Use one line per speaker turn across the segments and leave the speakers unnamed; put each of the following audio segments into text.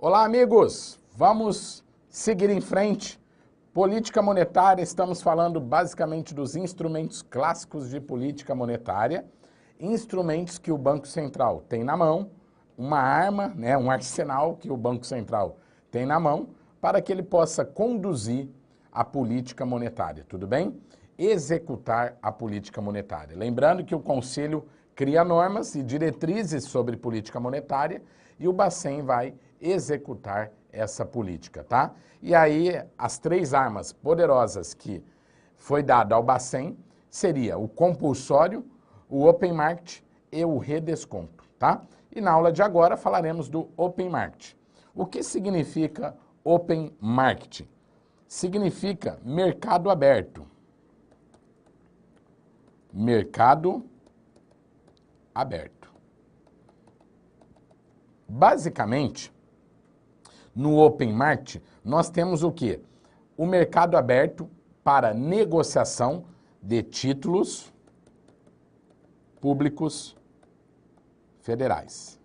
Olá, amigos! Vamos seguir em frente. Política monetária, estamos falando basicamente dos instrumentos clássicos de política monetária, instrumentos que o Banco Central tem na mão, uma arma, né, um arsenal que o Banco Central tem na mão para que ele possa conduzir a política monetária, tudo bem? Executar a política monetária. Lembrando que o Conselho cria normas e diretrizes sobre política monetária e o Bacen vai executar essa política, tá? E aí, as três armas poderosas que foi dado ao Bacen seria o compulsório, o open market e o redesconto, tá? E na aula de agora falaremos do open market. O que significa open market? Significa mercado aberto. Mercado aberto. Basicamente, no open market, nós temos o quê? O mercado aberto para negociação de títulos públicos federais.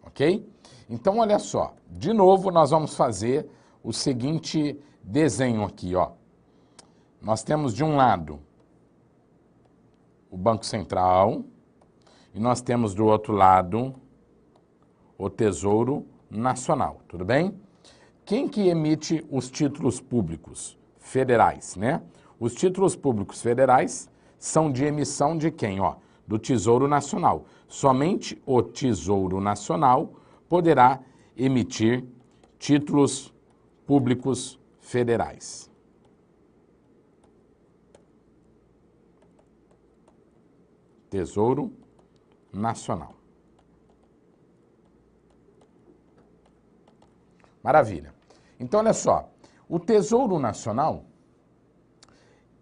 Ok? Então, olha só. De novo, nós vamos fazer o seguinte desenho aqui, ó. Nós temos de um lado o Banco Central e nós temos do outro lado o Tesouro Nacional, tudo bem? Quem que emite os títulos públicos federais, né? Os títulos públicos federais são de emissão de quem, ó? Do Tesouro Nacional. Somente o Tesouro Nacional poderá emitir títulos públicos federais. Tesouro Nacional. Maravilha. Então, olha só, o Tesouro Nacional,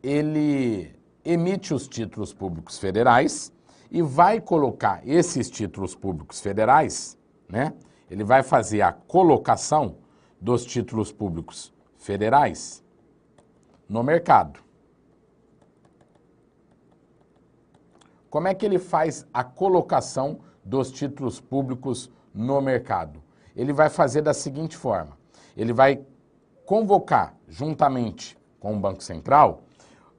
ele emite os títulos públicos federais e vai colocar esses títulos públicos federais, né? Ele vai fazer a colocação dos títulos públicos federais no mercado. Como é que ele faz a colocação dos títulos públicos no mercado? Ele vai fazer da seguinte forma, ele vai convocar, juntamente com o Banco Central,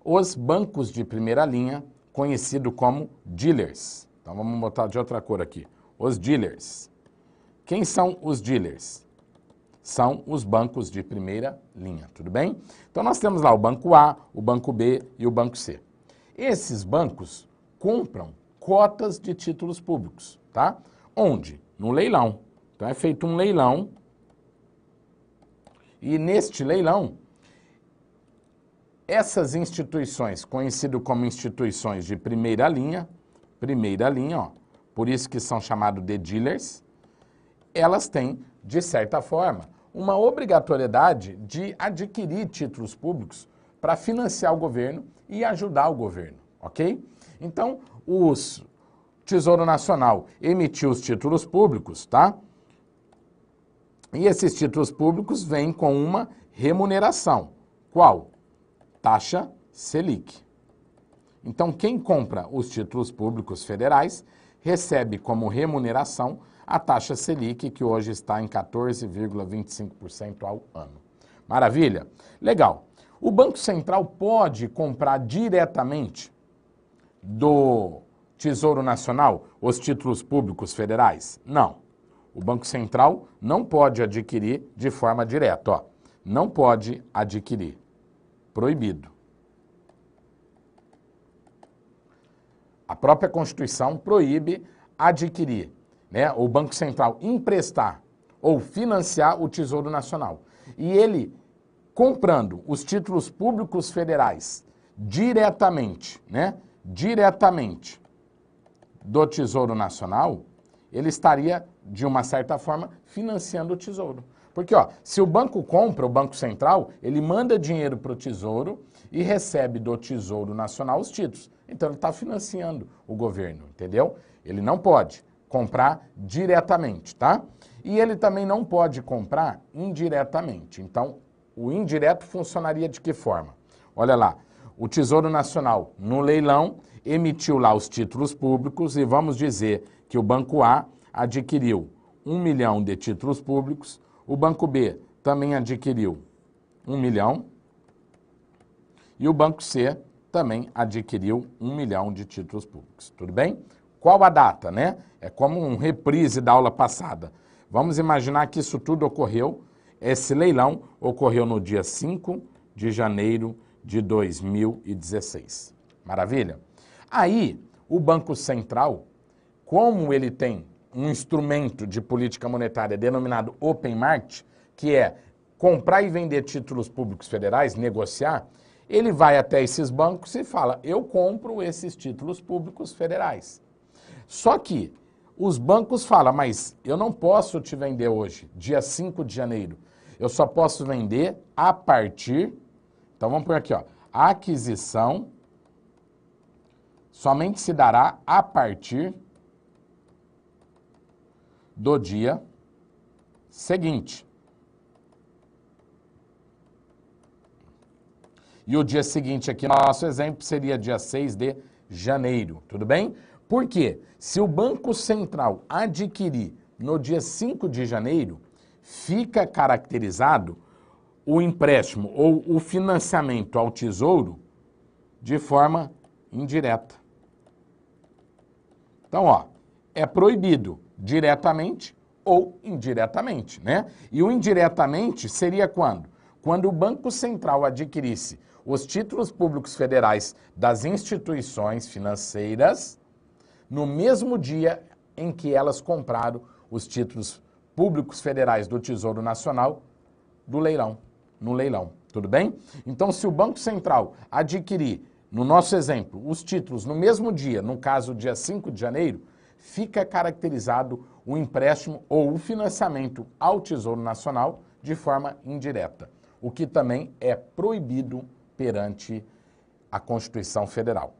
os bancos de primeira linha, conhecido como dealers. Então vamos botar de outra cor aqui, os dealers. Quem são os dealers? São os bancos de primeira linha, tudo bem? Então nós temos lá o Banco A, o Banco B e o Banco C. Esses bancos compram cotas de títulos públicos, tá? Onde? No leilão. Então é feito um leilão e neste leilão, essas instituições, conhecidas como instituições de primeira linha, ó, por isso que são chamados de dealers, elas têm, de certa forma, uma obrigatoriedade de adquirir títulos públicos para financiar o governo e ajudar o governo, ok? Então, o Tesouro Nacional emitiu os títulos públicos, tá? E esses títulos públicos vêm com uma remuneração. Qual? Taxa Selic. Então, quem compra os títulos públicos federais recebe como remuneração a taxa Selic, que hoje está em 14,25% ao ano. Maravilha? Legal. O Banco Central pode comprar diretamente do Tesouro Nacional os títulos públicos federais? Não. O Banco Central não pode adquirir de forma direta, ó. Não pode adquirir. Proibido. A própria Constituição proíbe adquirir, né, o Banco Central emprestar ou financiar o Tesouro Nacional. E ele, comprando os títulos públicos federais diretamente, né, diretamente do Tesouro Nacional, ele estaria, de uma certa forma, financiando o Tesouro. Porque, ó, se o banco compra, o Banco Central, ele manda dinheiro para o Tesouro e recebe do Tesouro Nacional os títulos. Então, ele está financiando o governo, entendeu? Ele não pode comprar diretamente, tá? E ele também não pode comprar indiretamente. Então, o indireto funcionaria de que forma? Olha lá, o Tesouro Nacional, no leilão, emitiu lá os títulos públicos e vamos dizer que o Banco A adquiriu 1 milhão de títulos públicos, o Banco B também adquiriu 1 milhão e o Banco C também adquiriu 1 milhão de títulos públicos, tudo bem? Qual a data, né? É como um reprise da aula passada. Vamos imaginar que isso tudo ocorreu, esse leilão ocorreu no dia 5 de janeiro de 2016. Maravilha? Aí, o Banco Central, como ele tem um instrumento de política monetária denominado Open Market, que é comprar e vender títulos públicos federais, negociar, ele vai até esses bancos e fala, eu compro esses títulos públicos federais. Só que os bancos falam, mas eu não posso te vender hoje, dia 5 de janeiro. Eu só posso vender a partir... Então vamos por aqui, ó. A aquisição somente se dará a partir do dia seguinte. E o dia seguinte aqui, no nosso exemplo, seria dia 6 de janeiro, tudo bem? Por quê? Se o Banco Central adquirir no dia 5 de janeiro, fica caracterizado o empréstimo ou o financiamento ao Tesouro de forma indireta. Então, ó, é proibido diretamente ou indiretamente, né? E o indiretamente seria quando? Quando o Banco Central adquirisse os títulos públicos federais das instituições financeiras no mesmo dia em que elas compraram os títulos públicos federais do Tesouro Nacional do leilão, no leilão, tudo bem? Então, se o Banco Central adquirir, no nosso exemplo, os títulos no mesmo dia, no caso, dia 5 de janeiro, fica caracterizado o empréstimo ou o financiamento ao Tesouro Nacional de forma indireta, o que também é proibido perante a Constituição Federal.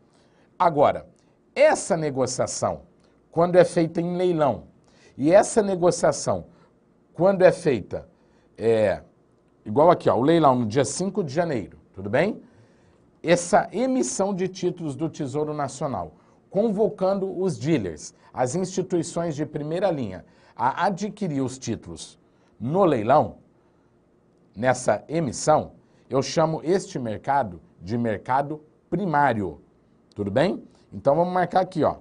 Agora, essa negociação, quando é feita em leilão, e essa negociação, quando é feita, igual aqui, ó, o leilão no dia 5 de janeiro, tudo bem? Essa emissão de títulos do Tesouro Nacional, convocando os dealers, as instituições de primeira linha, a adquirir os títulos no leilão, nessa emissão, eu chamo este mercado de mercado primário, tudo bem? Então vamos marcar aqui, ó.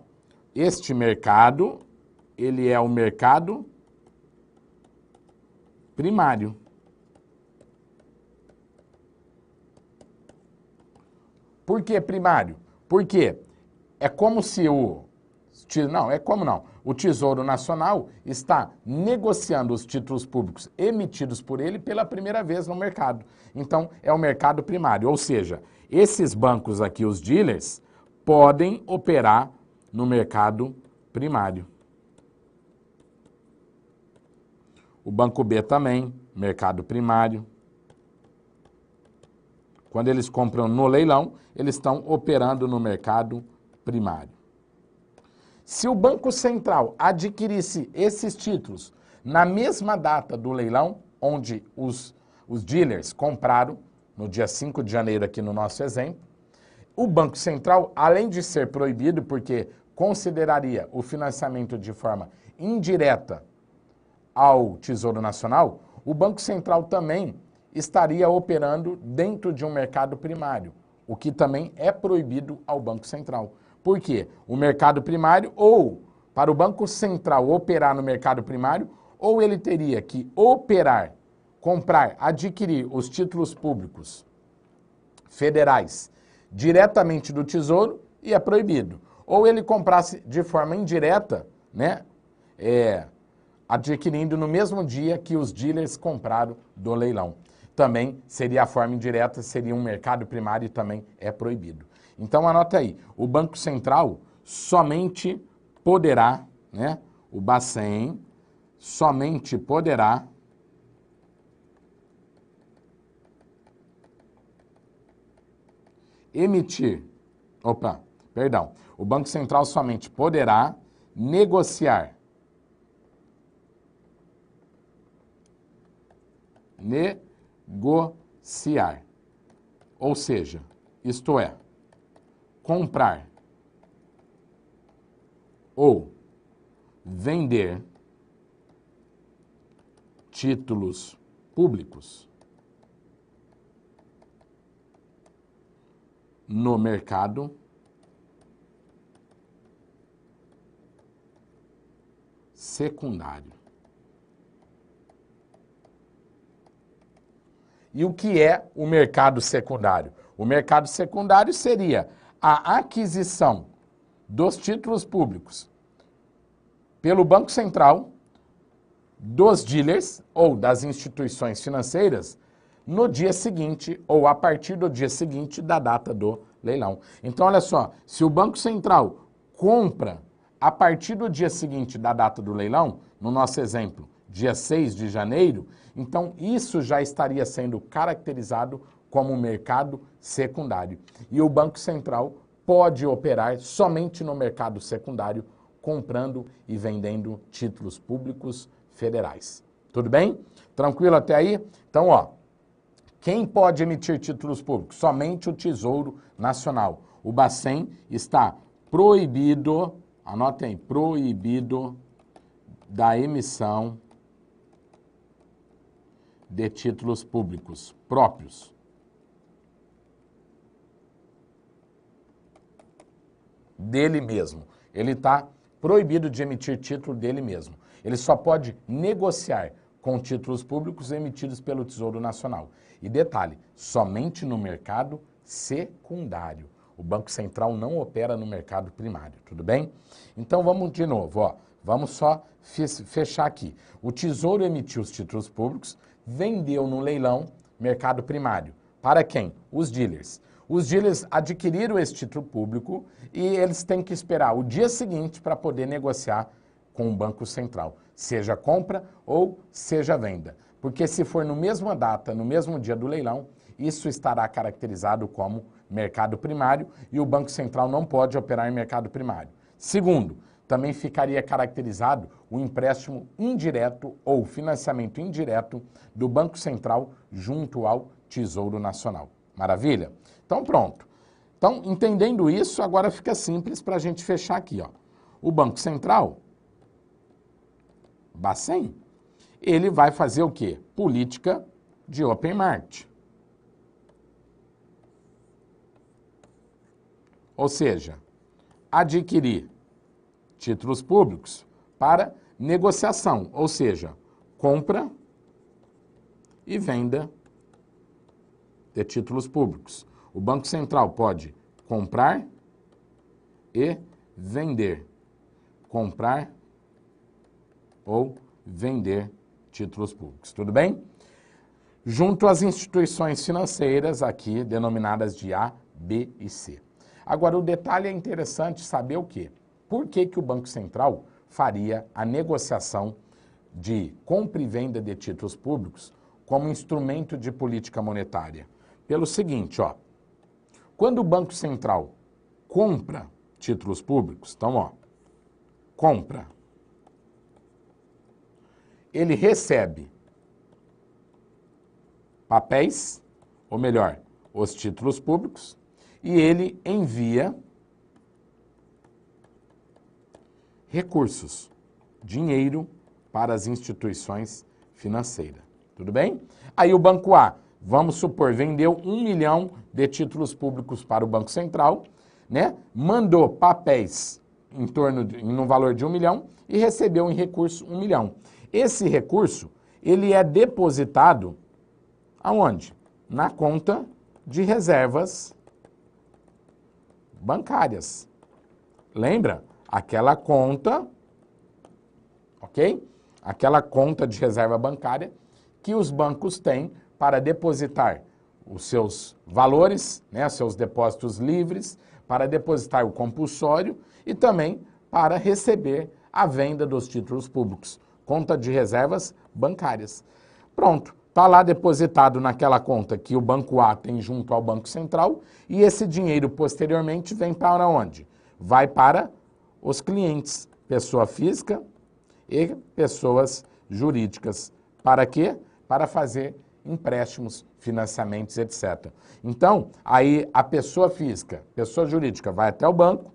Este mercado, ele é o mercado primário. Por que primário? Porque é como se o... Não, é como não. O Tesouro Nacional está negociando os títulos públicos emitidos por ele pela primeira vez no mercado. Então, é o mercado primário. Ou seja, esses bancos aqui, os dealers, podem operar no mercado primário. O Banco B também, mercado primário. Quando eles compram no leilão, eles estão operando no mercado primário. Se o Banco Central adquirisse esses títulos na mesma data do leilão, onde os dealers compraram, no dia 5 de janeiro aqui no nosso exemplo, o Banco Central, além de ser proibido, porque consideraria o financiamento de forma indireta ao Tesouro Nacional, o Banco Central também estaria operando dentro de um mercado primário, o que também é proibido ao Banco Central. Por quê? O mercado primário, ou para o Banco Central operar no mercado primário, ou ele teria que operar, comprar, adquirir os títulos públicos federais diretamente do Tesouro, e é proibido. Ou ele comprasse de forma indireta, né, adquirindo no mesmo dia que os dealers compraram do leilão. Também seria a forma indireta, seria um mercado primário e também é proibido. Então anota aí, o Banco Central somente poderá, né, o Bacen somente poderá o Banco Central somente poderá negociar ou seja, isto é, comprar ou vender títulos públicos no mercado secundário. E o que é o mercado secundário? O mercado secundário seria a aquisição dos títulos públicos pelo Banco Central, dos dealers ou das instituições financeiras no dia seguinte ou a partir do dia seguinte da data do leilão. Então, olha só, se o Banco Central compra a partir do dia seguinte da data do leilão, no nosso exemplo, dia 6 de janeiro, então isso já estaria sendo caracterizado como mercado secundário. E o Banco Central pode operar somente no mercado secundário, comprando e vendendo títulos públicos federais. Tudo bem? Tranquilo até aí? Então, ó, quem pode emitir títulos públicos? Somente o Tesouro Nacional. O Bacen está proibido, anotem aí, proibido da emissão de títulos públicos próprios. Dele mesmo. Ele está proibido de emitir título dele mesmo. Ele só pode negociar com títulos públicos emitidos pelo Tesouro Nacional. E detalhe, somente no mercado secundário. O Banco Central não opera no mercado primário, tudo bem? Então vamos de novo, ó. Vamos só fechar aqui. O Tesouro emitiu os títulos públicos, vendeu no leilão mercado primário. Para quem? Os dealers. Os dealers adquiriram esse título público e eles têm que esperar o dia seguinte para poder negociar com o Banco Central, seja compra ou seja venda. Porque se for no mesma data, no mesmo dia do leilão, isso estará caracterizado como mercado primário e o Banco Central não pode operar em mercado primário. Segundo, também ficaria caracterizado o empréstimo indireto ou financiamento indireto do Banco Central junto ao Tesouro Nacional. Maravilha? Então pronto. Então, entendendo isso, agora fica simples para a gente fechar aqui, ó. O Banco Central, Bacen, ele vai fazer o quê? Política de open market. Ou seja, adquirir títulos públicos para negociação, ou seja, compra e venda de títulos públicos. O Banco Central pode comprar e vender. Comprar ou vender títulos públicos. Tudo bem? Junto às instituições financeiras aqui denominadas de A, B e C. Agora, o detalhe é interessante saber o quê? Por que o Banco Central faria a negociação de compra e venda de títulos públicos como instrumento de política monetária? Pelo seguinte, ó, quando o Banco Central compra títulos públicos, então, ó, compra, ele recebe papéis, ou melhor, os títulos públicos, e ele envia recursos, dinheiro para as instituições financeiras. Tudo bem? Aí o Banco A, vamos supor, vendeu 1 milhão de títulos públicos para o Banco Central, né? Mandou papéis no valor de 1 milhão e recebeu em recurso 1 milhão. Esse recurso, ele é depositado aonde? Na conta de reservas bancárias. Lembra? Aquela conta, ok? Aquela conta de reserva bancária que os bancos têm para depositar os seus valores, né, seus depósitos livres, para depositar o compulsório e também para receber a venda dos títulos públicos. Conta de reservas bancárias. Pronto, está lá depositado naquela conta que o Banco A tem junto ao Banco Central e esse dinheiro posteriormente vem para onde? Vai para os clientes, pessoa física e pessoas jurídicas. Para quê? Para fazer empréstimos, financiamentos, etc. Então, aí a pessoa física, pessoa jurídica vai até o banco,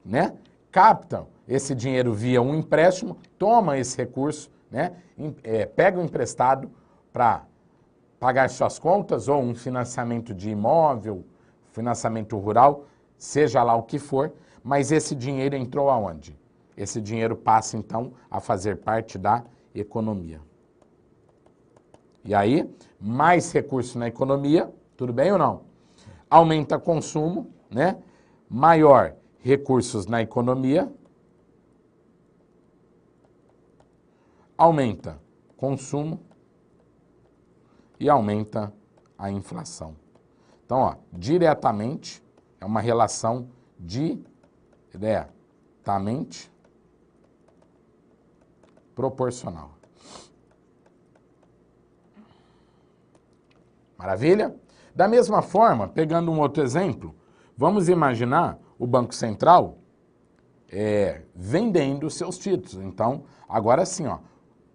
né? Captam esse dinheiro via um empréstimo, toma esse recurso, né? Pega o emprestado para pagar suas contas ou um financiamento de imóvel, financiamento rural, seja lá o que for, mas esse dinheiro entrou aonde? Esse dinheiro passa, então, a fazer parte da economia. E aí, mais recurso na economia, tudo bem ou não? Aumenta consumo, né? Maior recursos na economia, aumenta consumo e aumenta a inflação. Então, ó, diretamente, é uma relação diretamente proporcional. Maravilha? Da mesma forma, pegando um outro exemplo, vamos imaginar o Banco Central vendendo seus títulos. Então, agora sim, ó,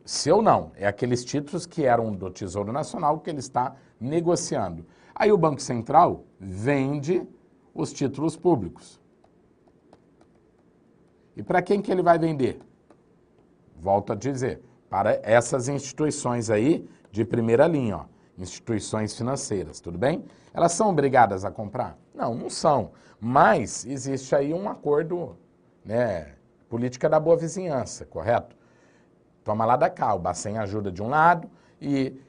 seu não, é aqueles títulos que eram do Tesouro Nacional que ele está negociando. Aí o Banco Central vende os títulos públicos. E para quem que ele vai vender? Volto a dizer, para essas instituições aí de primeira linha, ó, instituições financeiras, tudo bem? Elas são obrigadas a comprar? Não, não são, mas existe aí um acordo, né, política da boa vizinhança, correto? Toma lá da cá, o Bacen ajuda de um lado e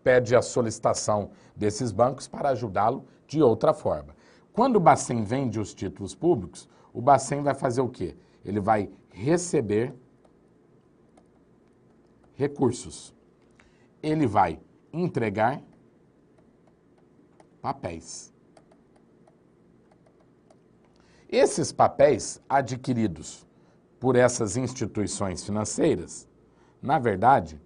pede a solicitação desses bancos para ajudá-lo de outra forma. Quando o Bacen vende os títulos públicos, o Bacen vai fazer o quê? Ele vai receber recursos. Ele vai entregar papéis. Esses papéis adquiridos por essas instituições financeiras, na verdade,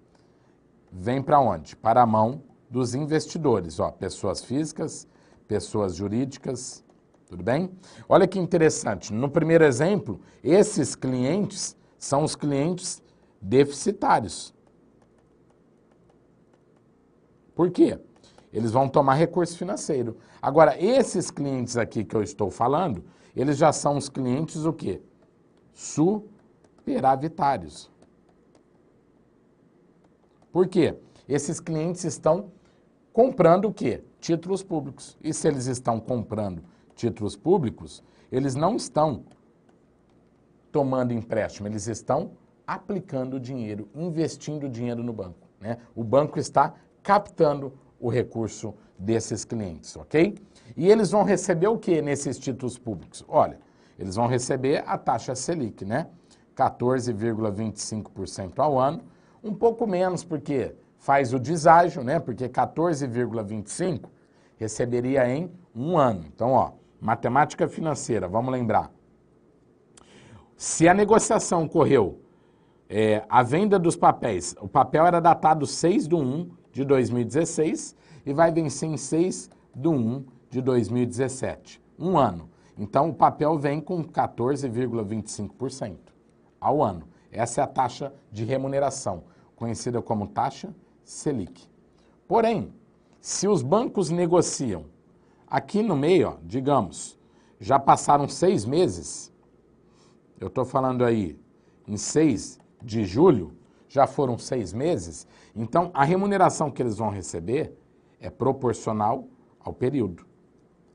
vem para onde? Para a mão dos investidores, ó, pessoas físicas, pessoas jurídicas, tudo bem? Olha que interessante, no primeiro exemplo, esses clientes são os clientes deficitários. Por quê? Eles vão tomar recurso financeiro. Agora, esses clientes aqui que eu estou falando, eles já são os clientes o quê? Superavitários. Por quê? Esses clientes estão comprando o quê? Títulos públicos. E se eles estão comprando títulos públicos, eles não estão tomando empréstimo, eles estão aplicando dinheiro, investindo dinheiro no banco, né? O banco está captando o recurso desses clientes, ok? E eles vão receber o que nesses títulos públicos? Olha, eles vão receber a taxa Selic, né? 14,25% ao ano, um pouco menos porque faz o deságio, né? Porque 14,25% receberia em um ano. Então, ó, matemática financeira, vamos lembrar. Se a negociação ocorreu, a venda dos papéis, o papel era datado 6/1/2016 e vai vencer em 6/1/2017, um ano. Então, o papel vem com 14,25% ao ano. Essa é a taxa de remuneração, conhecida como taxa Selic. Porém, se os bancos negociam, aqui no meio, ó, digamos, já passaram 6 meses, eu estou falando aí em 6 de julho, já foram 6 meses, então a remuneração que eles vão receber é proporcional ao período.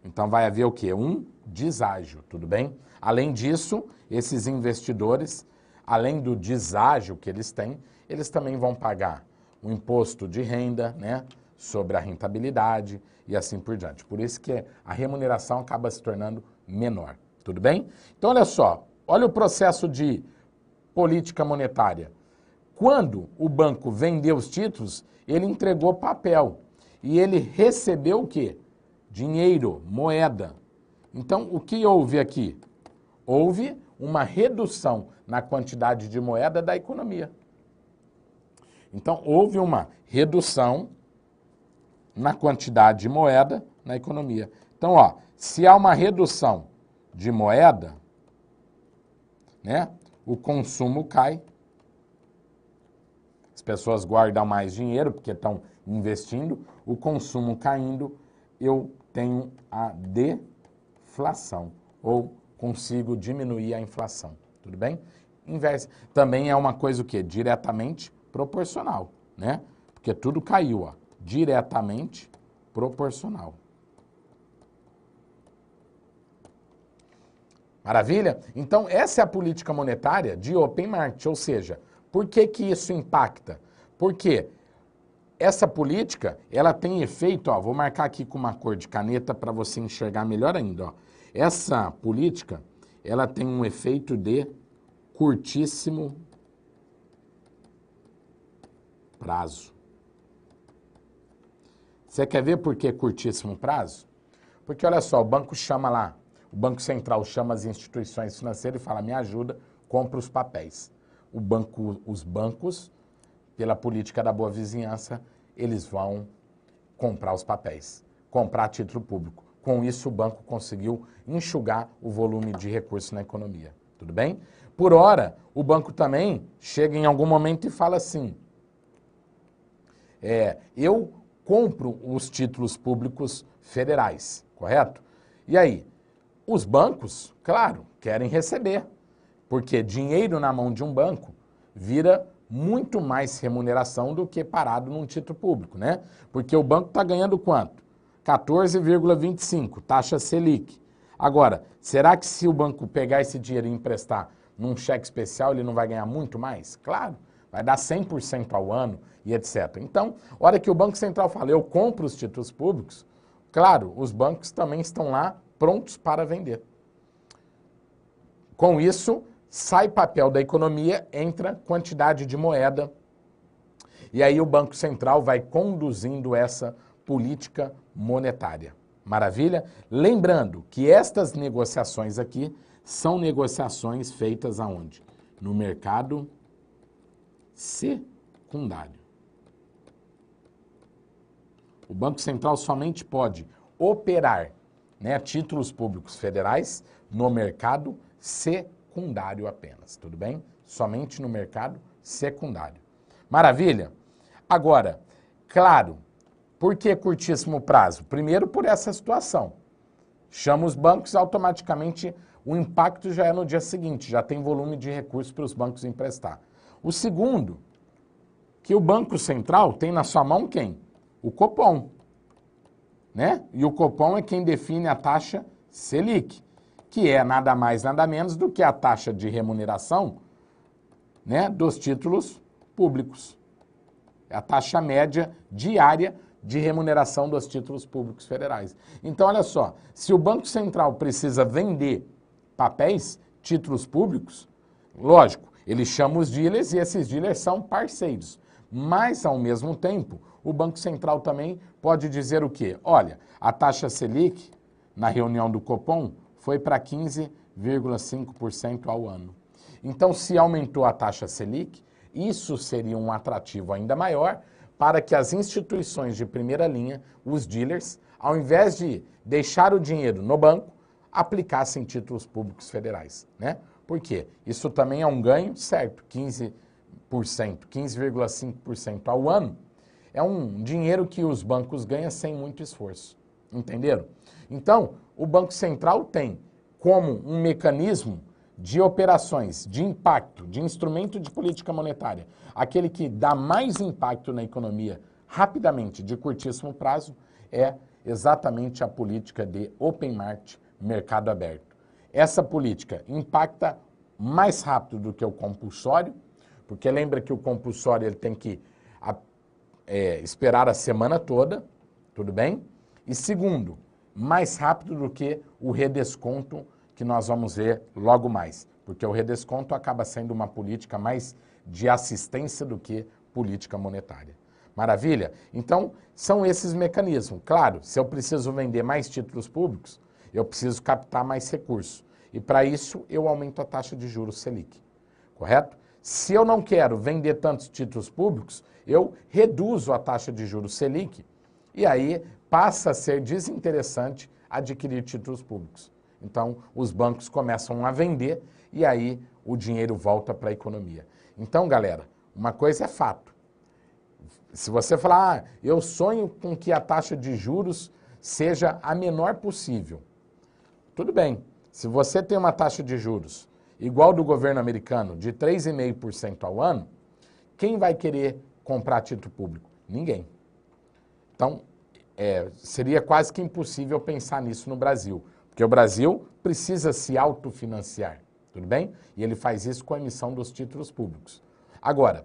Então vai haver o quê? Um deságio, tudo bem? Além disso, esses investidores, além do deságio que eles têm, eles também vão pagar o imposto de renda, né, sobre a rentabilidade e assim por diante. Por isso que a remuneração acaba se tornando menor, tudo bem? Então olha só, olha o processo de política monetária. Quando o banco vendeu os títulos, ele entregou papel e ele recebeu o quê? Dinheiro, moeda. Então, o que houve aqui? Houve uma redução na quantidade de moeda da economia. Então, houve uma redução na quantidade de moeda na economia. Então, ó, se há uma redução de moeda, né, o consumo cai, as pessoas guardam mais dinheiro porque estão investindo, o consumo caindo, eu tenho a deflação, ou consigo diminuir a inflação, tudo bem? Inversa. Também é uma coisa o quê? Diretamente proporcional, né? Porque tudo caiu, ó. Diretamente proporcional. Maravilha? Então, essa é a política monetária de open market, ou seja, por que que isso impacta? Porque essa política, ela tem efeito, ó, vou marcar aqui com uma cor de caneta para você enxergar melhor ainda, ó. Essa política, ela tem um efeito de curtíssimo prazo. Você quer ver por que curtíssimo prazo? Porque olha só, o banco chama lá, o Banco Central chama as instituições financeiras e fala, me ajuda, compra os papéis. Os bancos, pela política da boa vizinhança, eles vão comprar os papéis, comprar título público. Com isso, o banco conseguiu enxugar o volume de recursos na economia. Tudo bem? Por hora, o banco também chega em algum momento e fala assim, eu compro os títulos públicos federais, correto? E aí, os bancos, claro, querem receber, porque dinheiro na mão de um banco vira muito mais remuneração do que parado num título público, né? Porque o banco está ganhando quanto? 14,25, taxa Selic. Agora, será que se o banco pegar esse dinheiro e emprestar num cheque especial, ele não vai ganhar muito mais? Claro, vai dar 100% ao ano e etc. Então, a hora que o Banco Central fala, eu compro os títulos públicos, claro, os bancos também estão lá prontos para vender. Com isso, sai papel da economia, entra quantidade de moeda, e aí o Banco Central vai conduzindo essa política monetária. Maravilha? Lembrando que estas negociações aqui são negociações feitas aonde? No mercado secundário. O Banco Central somente pode operar, né, títulos públicos federais no mercado secundário apenas, tudo bem? Somente no mercado secundário. Maravilha? Agora, claro, por que curtíssimo prazo? Primeiro, por essa situação. Chama os bancos, automaticamente o impacto já é no dia seguinte, já tem volume de recursos para os bancos emprestar. O segundo, que o Banco Central tem na sua mão quem? O Copom, né? E o Copom é quem define a taxa Selic, que é nada mais, nada menos do que a taxa de remuneração, né, dos títulos públicos. É a taxa média diária de remuneração dos títulos públicos federais. Então, olha só, se o Banco Central precisa vender papéis, títulos públicos, lógico, ele chama os dealers e esses dealers são parceiros. Mas, ao mesmo tempo, o Banco Central também pode dizer o quê? Olha, a taxa Selic, na reunião do Copom, foi para 15,5% ao ano. Então, se aumentou a taxa Selic, isso seria um atrativo ainda maior para que as instituições de primeira linha, os dealers, ao invés de deixar o dinheiro no banco, aplicassem títulos públicos federais, né? Por quê? Isso também é um ganho, certo? 15,5% ao ano é um dinheiro que os bancos ganham sem muito esforço, entenderam? Então, o Banco Central tem como um mecanismo de operações, de impacto, de instrumento de política monetária, aquele que dá mais impacto na economia rapidamente, de curtíssimo prazo, é exatamente a política de open market, mercado aberto. Essa política impacta mais rápido do que o compulsório, porque lembra que o compulsório ele tem que esperar a semana toda, tudo bem? E segundo, mais rápido do que o redesconto que nós vamos ver logo mais, porque o redesconto acaba sendo uma política mais de assistência do que política monetária. Maravilha? Então, são esses mecanismos. Claro, se eu preciso vender mais títulos públicos, eu preciso captar mais recursos. E para isso, eu aumento a taxa de juros Selic. Correto? Se eu não quero vender tantos títulos públicos, eu reduzo a taxa de juros Selic e aí passa a ser desinteressante adquirir títulos públicos. Então, os bancos começam a vender e aí o dinheiro volta para a economia. Então, galera, uma coisa é fato. Se você falar, eu sonho com que a taxa de juros seja a menor possível. Tudo bem. Se você tem uma taxa de juros igual do governo americano, de 3,5% ao ano, quem vai querer comprar título público? Ninguém. Então, seria quase que impossível pensar nisso no Brasil, porque o Brasil precisa se autofinanciar, tudo bem? E ele faz isso com a emissão dos títulos públicos. Agora,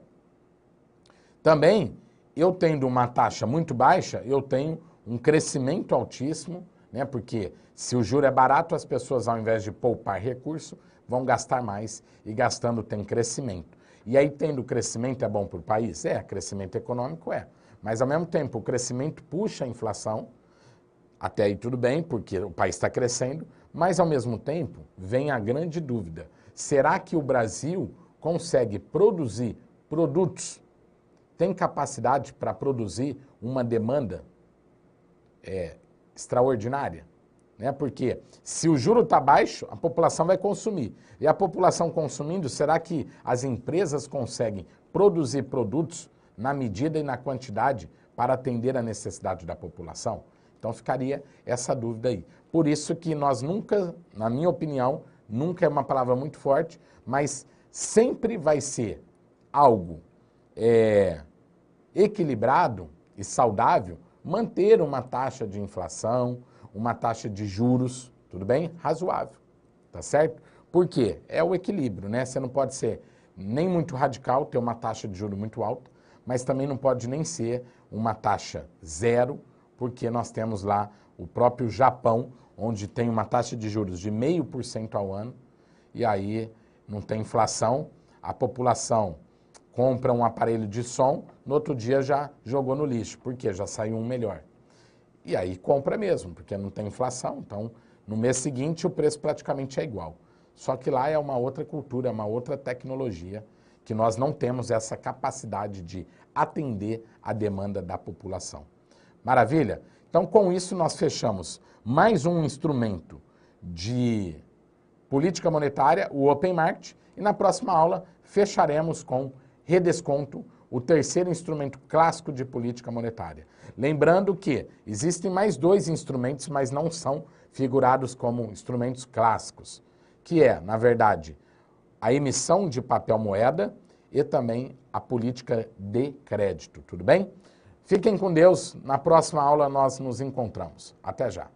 também, eu tendo uma taxa muito baixa, eu tenho um crescimento altíssimo, né? Porque se o juro é barato, as pessoas, ao invés de poupar recurso, vão gastar mais, e gastando tem crescimento. E aí, tendo crescimento, é bom para o país? Crescimento econômico é. Mas, ao mesmo tempo, o crescimento puxa a inflação, até aí tudo bem, porque o país está crescendo, mas, ao mesmo tempo, vem a grande dúvida. Será que o Brasil consegue produzir produtos, tem capacidade para produzir uma demanda extraordinária? Né? Porque se o juro está baixo, a população vai consumir. E a população consumindo, será que as empresas conseguem produzir produtos na medida e na quantidade para atender a necessidade da população? Então ficaria essa dúvida aí. Por isso que nós nunca, na minha opinião, nunca é uma palavra muito forte, mas sempre vai ser algo equilibrado e saudável, manter uma taxa de inflação, uma taxa de juros, tudo bem? Razoável, tá certo? Por quê? É o equilíbrio, né? Você não pode ser nem muito radical, ter uma taxa de juros muito alta, mas também não pode nem ser uma taxa zero, porque nós temos lá o próprio Japão, onde tem uma taxa de juros de 0,5% ao ano, e aí não tem inflação, a população compra um aparelho de som, no outro dia já jogou no lixo, porque já saiu um melhor. E aí compra mesmo, porque não tem inflação, então no mês seguinte o preço praticamente é igual. Só que lá é uma outra cultura, é uma outra tecnologia, que nós não temos essa capacidade de atender a demanda da população. Maravilha? Então com isso nós fechamos mais um instrumento de política monetária, o Open Market, e na próxima aula fecharemos com redesconto, o terceiro instrumento clássico de política monetária. Lembrando que existem mais dois instrumentos, mas não são figurados como instrumentos clássicos, que é, na verdade, a emissão de papel moeda e também a política de crédito, tudo bem? Fiquem com Deus, na próxima aula nós nos encontramos. Até já!